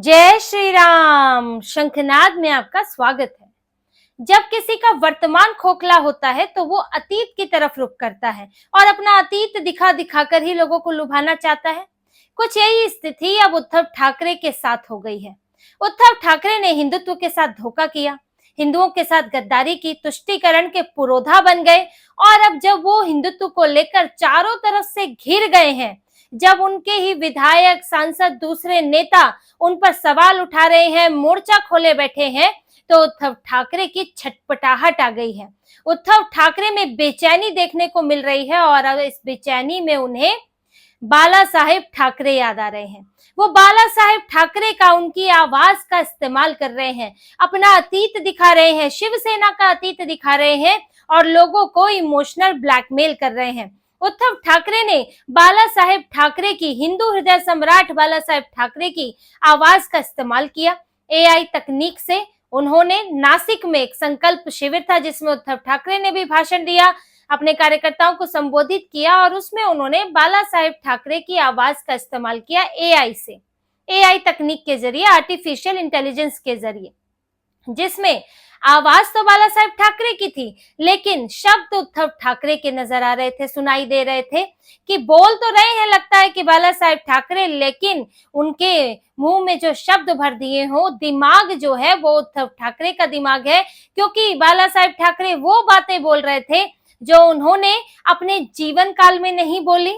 जय श्री राम। शंखनाद में आपका स्वागत है। जब किसी का वर्तमान खोखला होता है तो वो अतीत की तरफ रुख करता है और अपना अतीत दिखा दिखाकर ही लोगों को लुभाना चाहता है। कुछ यही स्थिति अब उद्धव ठाकरे के साथ हो गई है। उद्धव ठाकरे ने हिंदुत्व के साथ धोखा किया, हिंदुओं के साथ गद्दारी की, तुष्टीकरण के पुरोधा बन गए और अब जब वो हिंदुत्व को लेकर चारों तरफ से घिर गए हैं, जब उनके ही विधायक, सांसद, दूसरे नेता उन पर सवाल उठा रहे हैं, मोर्चा खोले बैठे हैं, तो उद्धव ठाकरे की छटपटाहट आ गई है। उद्धव ठाकरे में बेचैनी देखने को मिल रही है और अब इस बेचैनी में उन्हें बाला साहेब ठाकरे याद आ रहे हैं। वो बाला साहेब ठाकरे का, उनकी आवाज का इस्तेमाल कर रहे हैं, अपना अतीत दिखा रहे हैं, शिवसेना का अतीत दिखा रहे हैं और लोगों को इमोशनल ब्लैकमेल कर रहे हैं। उद्धव ठाकरे ने बाला साहेब ठाकरे की, हिंदू हृदय सम्राट बाला साहेब ठाकरे की आवाज का इस्तेमाल किया। एआई तकनीक से उन्होंने नासिक में एक संकल्प शिविर था जिसमें उद्धव ठाकरे ने भी भाषण दिया, अपने कार्यकर्ताओं को संबोधित किया और उसमें उन्होंने बाला साहेब ठाकरे की आवाज का इस्तेमाल किया एआई से, एआई तकनीक के जरिए, आर्टिफिशियल इंटेलिजेंस के जरिए, जिसमें आवाज तो बाला साहेब ठाकरे की थी लेकिन शब्द उद्धव ठाकरे के नजर आ रहे थे, सुनाई दे रहे थे कि बोल तो रहे हैं, लगता है कि बाला साहेब ठाकरे, लेकिन उनके मुंह में जो शब्द भर दिए हो, दिमाग जो है वो उद्धव ठाकरे का दिमाग है, क्योंकि बाला साहेब ठाकरे वो बातें बोल रहे थे जो उन्होंने अपने जीवन काल में नहीं बोली,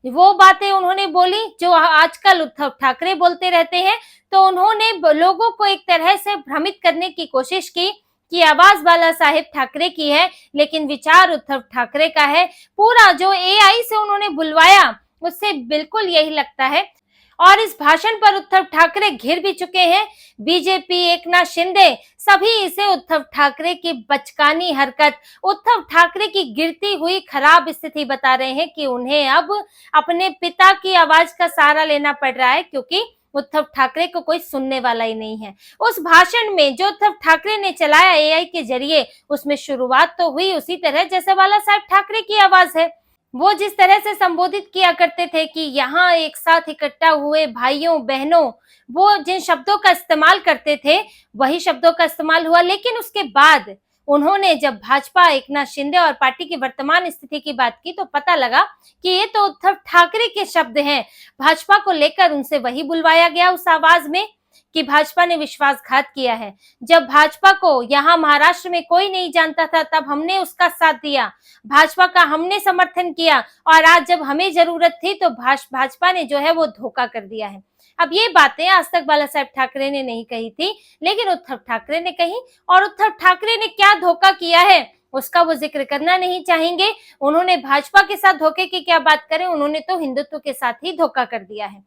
वो बातें उन्होंने बोली जो आजकल उद्धव ठाकरे बोलते रहते हैं। तो उन्होंने लोगों को एक तरह से भ्रमित करने की कोशिश की कि आवाज बाला साहेब ठाकरे की है लेकिन विचार उद्धव ठाकरे का है। पूरा जो एआई से उन्होंने बुलवाया उससे बिल्कुल यही लगता है। और इस भाषण पर उद्धव ठाकरे घिर भी चुके हैं। बीजेपी, एकनाथ शिंदे, सभी इसे उद्धव ठाकरे की बचकानी हरकत, उद्धव ठाकरे की गिरती हुई खराब स्थिति बता रहे हैं कि उन्हें अब अपने पिता की आवाज का सहारा लेना पड़ रहा है, क्योंकि उद्धव ठाकरे को कोई सुनने वाला ही नहीं है। उस भाषण में जो उद्धव ठाकरे ने चलाया एआई के जरिए, उसमें शुरुआत तो हुई उसी तरह जैसे बाला साहेब ठाकरे की आवाज है। वो जिस तरह से संबोधित किया करते थे कि यहाँ एक साथ इकट्ठा हुए भाइयों बहनों, वो जिन शब्दों का इस्तेमाल करते थे वही शब्दों का इस्तेमाल हुआ। लेकिन उसके बाद उन्होंने जब भाजपा, एकनाथ शिंदे और पार्टी की वर्तमान स्थिति की बात की तो पता लगा कि ये तो उद्धव ठाकरे के शब्द हैं। भाजपा को लेकर उनसे वही बुलवाया गया उस आवाज में कि भाजपा ने विश्वासघात किया है। जब भाजपा को यहाँ महाराष्ट्र में कोई नहीं जानता था तब हमने उसका साथ दिया, भाजपा का हमने समर्थन किया और आज जब हमें जरूरत थी तो भाजपा ने जो है वो धोखा कर दिया है। अब ये बातें आज तक बाला साहेब ठाकरे ने नहीं कही थी लेकिन उद्धव ठाकरे ने कही, और उद्धव ठाकरे ने क्या धोखा किया है उसका वो जिक्र करना नहीं चाहेंगे। उन्होंने भाजपा के साथ धोखे की क्या बात करें, उन्होंने तो हिंदुत्व के साथ ही धोखा कर दिया है।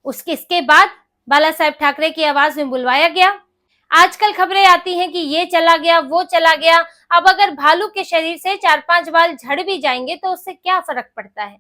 इसके बाद बाला साहेब ठाकरे की आवाज में बुलवाया गया। आजकल खबरें आती हैं कि ये चला गया, वो चला गया। अब अगर भालू के शरीर से 4-5 बाल झड़ भी जाएंगे तो उससे क्या फर्क पड़ता है।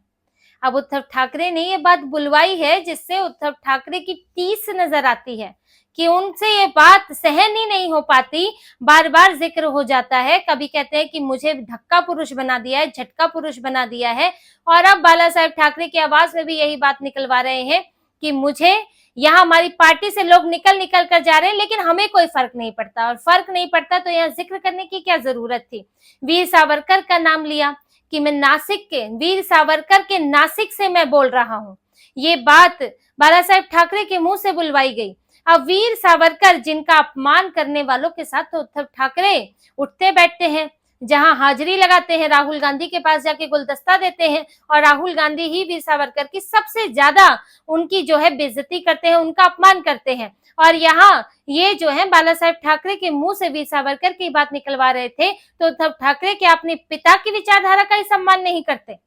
अब उद्धव ठाकरे ने ये बात बुलवाई है जिससे उद्धव ठाकरे की टीस नजर आती है कि उनसे ये बात सहन ही नहीं हो पाती, बार बार जिक्र हो जाता है। कभी कहते हैं कि मुझे धक्का पुरुष बना दिया है, झटका पुरुष बना दिया है, और अब बाला साहेब ठाकरे की आवाज में भी यही बात निकलवा रहे हैं कि मुझे यहाँ हमारी पार्टी से लोग निकल निकल कर जा रहे हैं लेकिन हमें कोई फर्क नहीं पड़ता, और फर्क नहीं पड़ता तो यहाँ जिक्र करने की क्या जरूरत थी। वीर सावरकर का नाम लिया कि मैं नासिक के, वीर सावरकर के नासिक से मैं बोल रहा हूँ, ये बात बाला साहेब ठाकरे के मुंह से बुलवाई गई। अब वीर सावरकर जिनका अपमान करने वालों के साथ तो उद्धव ठाकरे उठते बैठते हैं, जहां हाजिरी लगाते हैं, राहुल गांधी के पास जाके गुलदस्ता देते हैं और राहुल गांधी ही वीर सावरकर की सबसे ज्यादा उनकी जो है बेइज्जती करते हैं, उनका अपमान करते हैं। और यहाँ ये जो है बाला साहेब ठाकरे के मुंह से वीर सावरकर की बात निकलवा रहे थे तो उद्धव ठाकरे के अपने पिता की विचारधारा का ही सम्मान नहीं करते।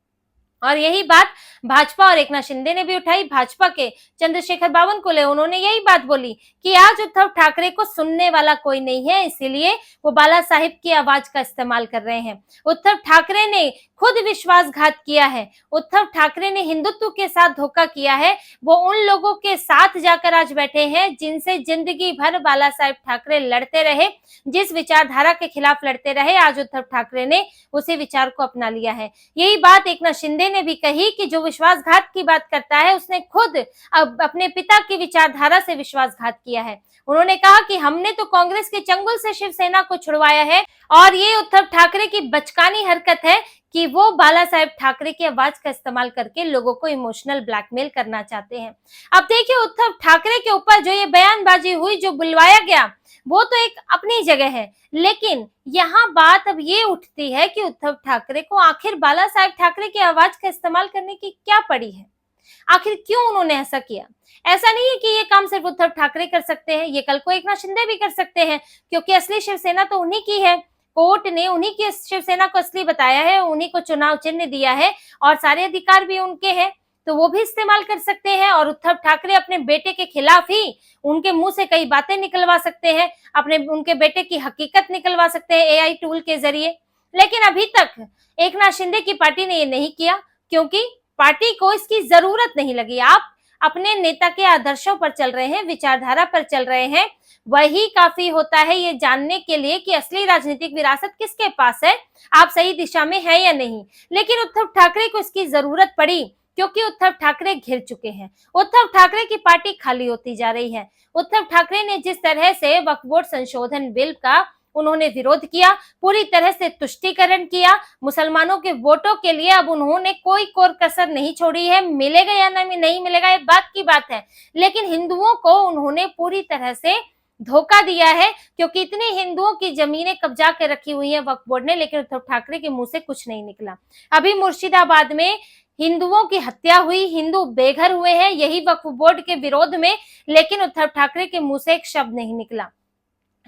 और यही बात भाजपा और एकनाथ शिंदे ने भी उठाई। भाजपा के चंद्रशेखर बावनकुले, उन्होंने यही बात बोली कि आज उद्धव ठाकरे को सुनने वाला कोई नहीं है, इसीलिए वो बाला साहिब की आवाज का इस्तेमाल कर रहे हैं। उद्धव ठाकरे ने खुद विश्वासघात किया है, उद्धव ठाकरे ने हिंदुत्व के साथ धोखा किया है। वो उन लोगों के साथ जाकर आज बैठे हैं जिनसे जिंदगी भर बाला साहेब ठाकरे लड़ते रहे, जिस विचारधारा के खिलाफ लड़ते रहे, आज उद्धव ठाकरे ने उसी विचार को अपना लिया है। यही बात एकनाथ शिंदे ने भी कही कि जो विश्वासघात की बात करता है उसने खुद अब अपने पिता की विचारधारा से विश्वासघात किया है। उन्होंने कहा कि हमने तो कांग्रेस के चंगुल से शिवसेना को छुड़वाया है और ये उद्धव ठाकरे की बचकानी हरकत है कि वो बाला साहेब ठाकरे की आवाज का इस्तेमाल करके लोगों को इमोशनल ब्लैकमेल करना चाहते हैं। अब देखिए उद्धव ठाकरे के ऊपर जो ये बयानबाजी हुई, जो बुलवाया गया, वो तो एक अपनी जगह है, लेकिन यहाँ बात अब ये उठती है कि उद्धव ठाकरे को आखिर बाला साहेब ठाकरे की आवाज का इस्तेमाल करने की क्या पड़ी है? आखिर क्यों उन्होंने ऐसा किया? ऐसा नहीं है कि ये काम सिर्फ उद्धव ठाकरे कर सकते हैं, ये कल को एकनाथ शिंदे भी कर सकते हैं, क्योंकि असली शिवसेना तो उन्हीं की है। कोर्ट ने उन्हीं की शिवसेना को असली बताया है, उन्हीं को चुनाव चिन्ह दिया है और सारे अधिकार भी उनके हैं, तो वो भी इस्तेमाल कर सकते हैं। और उद्धव ठाकरे अपने बेटे के खिलाफ ही उनके मुंह से कई बातें निकलवा सकते हैं, उनके बेटे की हकीकत निकलवा सकते हैं एआई टूल के जरिए। लेकिन अभी तक एकनाथ शिंदे की पार्टी ने ये नहीं किया, क्योंकि पार्टी को इसकी जरूरत नहीं लगी। आप अपने नेता के आदर्शों पर चल रहे हैं, विचारधारा पर चल रहे हैं, वही काफी होता है ये जानने के लिए कि असली राजनीतिक विरासत किसके पास है, आप सही दिशा में है या नहीं। लेकिन उद्धव ठाकरे को इसकी जरूरत पड़ी, क्योंकि उद्धव ठाकरे घिर चुके हैं। उद्धव ठाकरे की पार्टी खाली होती जा रही है। उद्धव ठाकरे ने जिस तरह से वक्फ बोर्ड संशोधन बिल का उन्होंने विरोध किया, पूरी तरह से तुष्टीकरण किया, मुसलमानों के वोटों के लिए अब उन्होंने कोई कोर कसर नहीं छोड़ी है। मिलेगा या नहीं मिलेगा ये बात की बात है, लेकिन हिंदुओं को उन्होंने पूरी तरह से धोखा दिया है, क्योंकि इतने हिंदुओं की जमीनें कब्जा कर रखी हुई है वक्फ बोर्ड ने, लेकिन उद्धव ठाकरे के मुंह से कुछ नहीं निकला। अभी मुर्शिदाबाद में हिंदुओं की हत्या हुई, हिंदू बेघर हुए हैं यही वक्फ बोर्ड के विरोध में, लेकिन उद्धव ठाकरे के मुंह से एक शब्द नहीं निकला।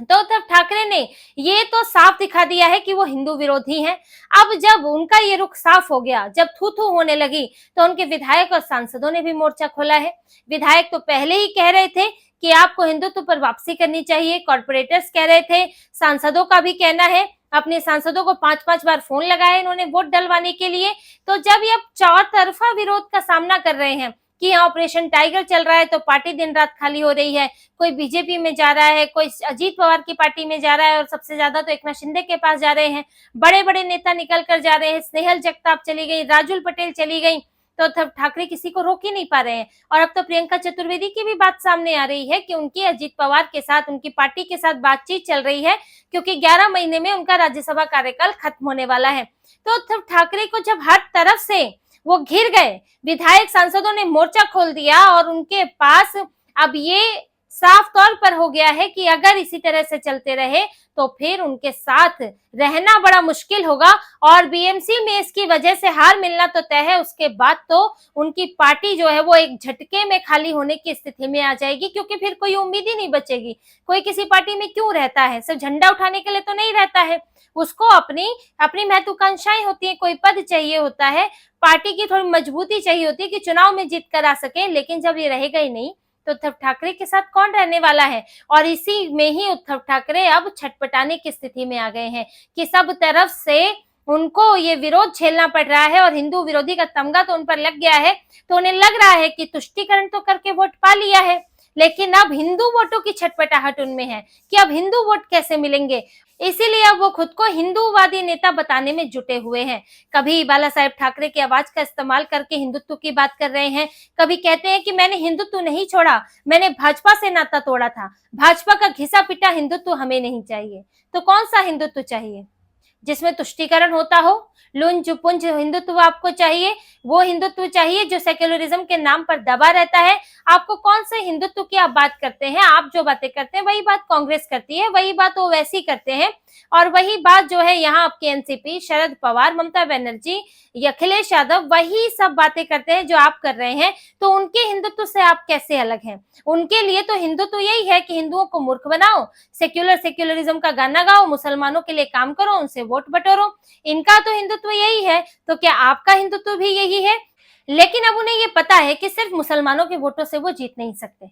तो उद्धव ठाकरे ने ये तो साफ दिखा दिया है कि वो हिंदू विरोधी हैं। अब जब उनका ये रुख साफ हो गया, जब थू थू होने लगी, तो उनके विधायक और सांसदों ने भी मोर्चा खोला है। विधायक तो पहले ही कह रहे थे कि आपको हिंदुत्व पर वापसी करनी चाहिए, कॉर्पोरेटर्स कह रहे थे, सांसदों का भी कहना है, अपने सांसदों को 5-5 बार फोन लगाए इन्होंने वोट डलवाने के लिए। तो जब ये अब चौतरफा विरोध का सामना कर रहे हैं कि यहाँ ऑपरेशन टाइगर चल रहा है तो पार्टी दिन रात खाली हो रही है, कोई बीजेपी में जा रहा है, कोई अजीत पवार की पार्टी में जा रहा है और सबसे ज्यादा तो एकनाथ शिंदे के पास जा रहे हैं, बड़े बड़े नेता निकल कर जा रहे हैं, स्नेहल जगताप चली गई, राजुल पटेल चली गई, तो उद्धव ठाकरे किसी को रोक ही नहीं पा रहे हैं। और अब तो प्रियंका चतुर्वेदी की भी बात सामने आ रही है कि उनकी अजीत पवार के साथ, उनकी पार्टी के साथ बातचीत चल रही है, क्योंकि 11 महीने में उनका राज्यसभा कार्यकाल खत्म होने वाला है। तो उद्धव ठाकरे को जब हर तरफ से वो घिर गए, विधायक सांसदों ने मोर्चा खोल दिया और उनके पास अब ये साफ तौर पर हो गया है कि अगर इसी तरह से चलते रहे तो फिर उनके साथ रहना बड़ा मुश्किल होगा और बीएमसी में इसकी वजह से हार मिलना तो तय है। उसके बाद तो उनकी पार्टी जो है वो एक झटके में खाली होने की स्थिति में आ जाएगी, क्योंकि फिर कोई उम्मीद ही नहीं बचेगी। कोई किसी पार्टी में क्यों रहता है? सिर्फ झंडा उठाने के लिए तो नहीं रहता है, उसको अपनी अपनी महत्वाकांक्षाएं होती है, कोई पद चाहिए होता है, पार्टी की थोड़ी मजबूती चाहिए होती है कि चुनाव में जीत कर आ सके। लेकिन जब ये रहेगा ही नहीं तो उद्धव ठाकरे के साथ कौन रहने वाला है? और इसी में ही उद्धव ठाकरे अब छटपटाने की स्थिति में आ गए हैं कि सब तरफ से उनको ये विरोध झेलना पड़ रहा है और हिंदू विरोधी का तमगा तो उन पर लग गया है। तो उन्हें लग रहा है कि तुष्टीकरण तो करके वोट पा लिया है, लेकिन अब हिंदू वोटों की छटपटाहट उनमें है कि अब हिंदू वोट कैसे मिलेंगे। इसीलिए अब वो खुद को हिंदूवादी नेता बताने में जुटे हुए हैं। कभी बाला साहेब ठाकरे की आवाज का इस्तेमाल करके हिंदुत्व की बात कर रहे हैं, कभी कहते हैं कि मैंने हिंदुत्व नहीं छोड़ा, मैंने भाजपा से नाता तोड़ा था, भाजपा का घिसा पिटा हिंदुत्व हमें नहीं चाहिए। तो कौन सा हिंदुत्व चाहिए? जिसमें तुष्टीकरण होता हो, लुंज पुंज हिंदुत्व आपको चाहिए? वो हिंदुत्व चाहिए जो सेक्युलरिज्म के नाम पर दबा रहता है? आपको कौन से हिंदुत्व की आप बात करते हैं? आप जो बातें करते हैं वही बात कांग्रेस करती है, वही बात वो वैसी करते हैं, और वही बात जो है यहाँ आपके एनसीपी, शरद पवार, ममता बनर्जी, अखिलेश यादव वही सब बातें करते हैं जो आप कर रहे हैं। तो उनके हिंदुत्व से आप कैसे अलग हैं? उनके लिए तो हिंदुत्व यही है कि हिंदुओं को मूर्ख बनाओ, सेक्युलरिज्म का गाना गाओ, मुसलमानों के लिए काम करो, उनसे वोट बटोरो। इनका तो हिंदुत्व यही है, तो क्या आपका हिंदुत्व भी यही है? लेकिन अब उन्हें ये पता है कि सिर्फ मुसलमानों के वोटों से वो जीत नहीं सकते।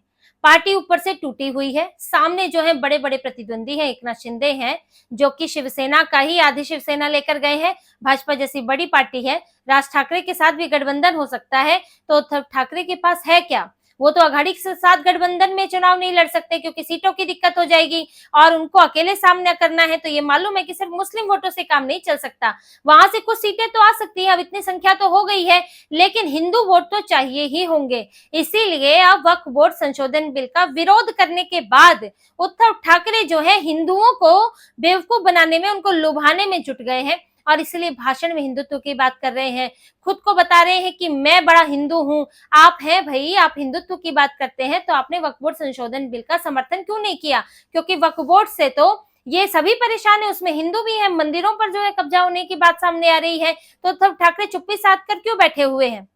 पार्टी ऊपर से टूटी हुई है, सामने जो है बड़े बड़े प्रतिद्वंदी हैं, एकनाथ शिंदे हैं जो कि शिवसेना का ही आधी शिवसेना लेकर गए हैं, भाजपा जैसी बड़ी पार्टी है, राज ठाकरे के साथ भी गठबंधन हो सकता है। तो उद्धव ठाकरे के पास है क्या? वो तो अघाड़ी के साथ गठबंधन में चुनाव नहीं लड़ सकते क्योंकि सीटों की दिक्कत हो जाएगी और उनको अकेले सामना करना है। तो ये मालूम है कि सिर्फ मुस्लिम वोटों से काम नहीं चल सकता, वहां से कुछ सीटें तो आ सकती है, अब इतनी संख्या तो हो गई है, लेकिन हिंदू वोट तो चाहिए ही होंगे। इसीलिए अब वक्फ बोर्ड संशोधन बिल का विरोध करने के बाद उद्धव ठाकरे जो है हिंदुओं को बेवकूफ बनाने में, उनको लुभाने में जुट गए हैं और इसलिए भाषण में हिंदुत्व की बात कर रहे हैं, खुद को बता रहे हैं कि मैं बड़ा हिंदू हूं। आप हैं भाई, आप हिंदुत्व की बात करते हैं तो आपने वक्फ बोर्ड संशोधन बिल का समर्थन क्यों नहीं किया? क्योंकि वक्फ बोर्ड से तो ये सभी परेशान है, उसमें हिंदू भी है, मंदिरों पर जो है कब्जा होने की बात सामने आ रही है, तो उद्धव ठाकरे चुप्पी साध कर क्यों बैठे हुए हैं?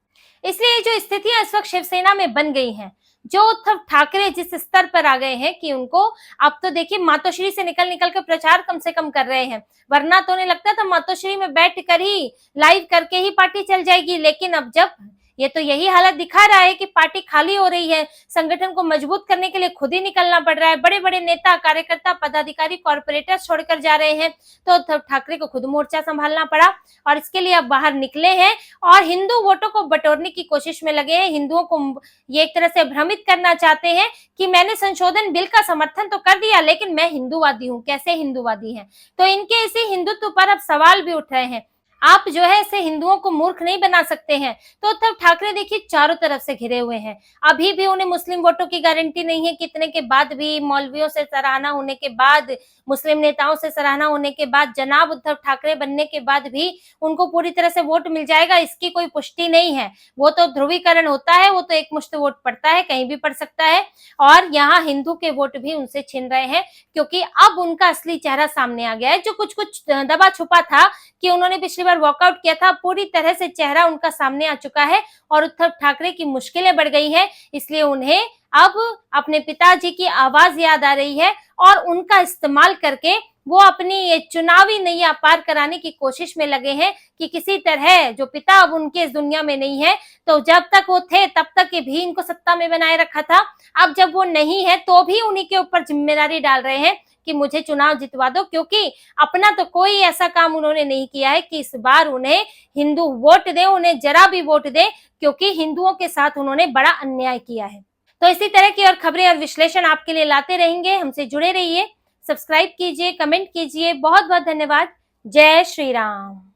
इसलिए जो स्थितियां इस वक्त शिवसेना में बन गई हैं, जो उद्धव ठाकरे जिस स्तर पर आ गए हैं कि उनको अब तो देखिए मातोश्री से निकल निकल कर प्रचार कम से कम कर रहे हैं, वरना तो उन्हें लगता था मातोश्री में बैठ कर ही लाइव करके ही पार्टी चल जाएगी। लेकिन अब जब ये तो यही हालत दिखा रहा है कि पार्टी खाली हो रही है, संगठन को मजबूत करने के लिए खुद ही निकलना पड़ रहा है, बड़े बड़े नेता कार्यकर्ता पदाधिकारी कॉर्पोरेटर छोड़कर जा रहे हैं, तो उद्धव ठाकरे को खुद मोर्चा संभालना पड़ा और इसके लिए अब बाहर निकले हैं और हिंदू वोटों को बटोरने की कोशिश में लगे हैं। हिंदुओं को ये एक तरह से भ्रमित करना चाहते हैं कि मैंने संशोधन बिल का समर्थन तो कर दिया लेकिन मैं हिंदूवादी हूं। कैसे हिंदूवादी हैं? तो इनके इसी हिंदुत्व पर अब सवाल भी उठ रहे हैं। आप जो है इसे हिंदुओं को मूर्ख नहीं बना सकते हैं। तो उद्धव ठाकरे देखिए चारों तरफ से घिरे हुए हैं, अभी भी उन्हें मुस्लिम वोटों की गारंटी नहीं है, कितने के बाद भी, मौलवियों से सराहना होने के बाद, मुस्लिम नेताओं से सराहना होने के बाद, जनाब उद्धव ठाकरे बनने के बाद भी उनको पूरी तरह से वोट मिल जाएगा इसकी कोई पुष्टि नहीं है। वो तो ध्रुवीकरण होता है, वो तो एक मुश्त वोट पड़ता है, कहीं भी पड़ सकता है और यहाँ हिंदू के वोट भी उनसे छिन रहे हैं क्योंकि अब उनका असली चेहरा सामने आ गया है। जो कुछ कुछ दबा छुपा था कि उन्होंने पिछली बार वॉकआउट किया था, पूरी तरह से चेहरा उनका सामने आ चुका है और उद्धव ठाकरे की मुश्किलें बढ़ गई हैं। इसलिए उन्हें अब अपने पिताजी की आवाज याद आ रही है और उनका इस्तेमाल करके वो अपनी ये चुनावी नैया पार कराने की कोशिश में लगे हैं कि किसी तरह जो पिता अब उनके इस दुनिया में नहीं है, तो जब तक वो थे तब तक भी इनको सत्ता में बनाए रखा था, अब जब वो नहीं है तो भी उन्हीं के ऊपर जिम्मेदारी डाल रहे हैं कि मुझे चुनाव जितवा दो, क्योंकि अपना तो कोई ऐसा काम उन्होंने नहीं किया है कि इस बार उन्हें हिंदू वोट दे, उन्हें जरा भी वोट दे, क्योंकि हिंदुओं के साथ उन्होंने बड़ा अन्याय किया है। तो इसी तरह की और खबरें और विश्लेषण आपके लिए लाते रहेंगे, हमसे जुड़े रहिए, सब्सक्राइब कीजिए, कमेंट कीजिए। बहुत बहुत धन्यवाद। जय श्री राम।